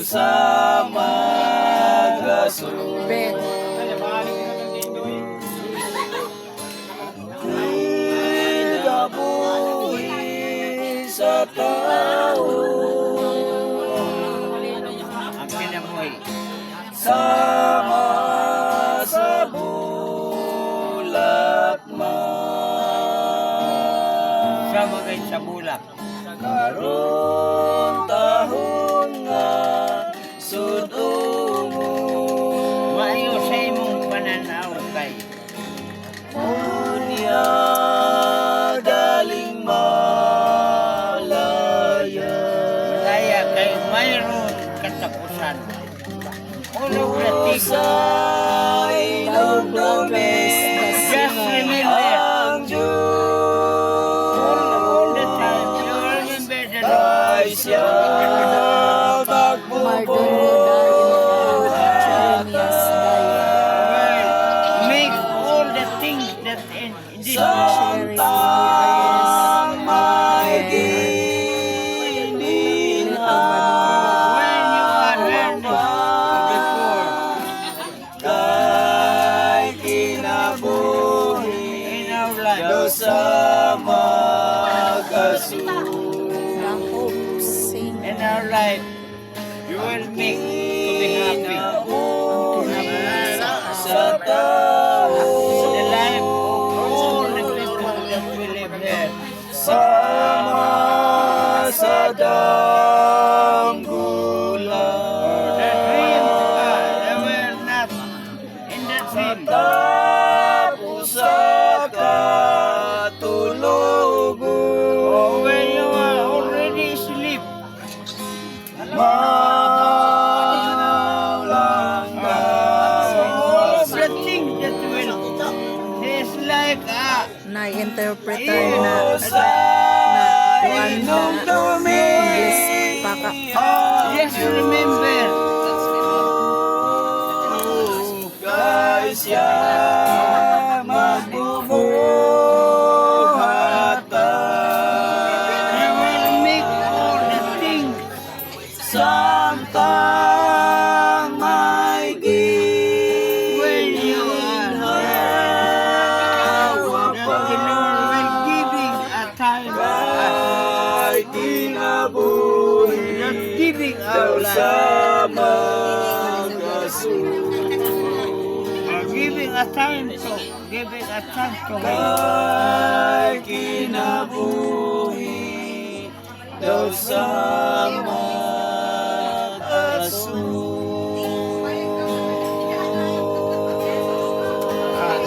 sa magasul. Kinabuhi sa tao, Ang kinabuhi. sama sa bulak man. Sama kayo sa bulak. Karon tahon nga sudungo, Maayo sa imong pananaw kay. unya daling malaya. Malaya kay mayroon katapusan. All of the things. Sa ilong Just remember. ang All the Diyos time. You remember the kay siya Make all the things that in this samtang may when you are learning before kay kinabuhi in our life. daw sa magasul. In our life, you will make to be happy. Sa tao, The life of all the people that we live here. sama sa The danggulan. dream, they were not in the dream. Tapos sa katulugan, When you are already asleep, manaw lang all of the things that will, is like na-interpreter na iyo sa inyong dumi. just remember, Kay siya magbubuhatan, you will make all the things. samtang may When you ginhawa the pa Lord will giving a time, kay kinabuhi not giving daw our sa life, magasul. giving a time to Him. Kay kinabuhi daw sa magasul.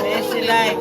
This life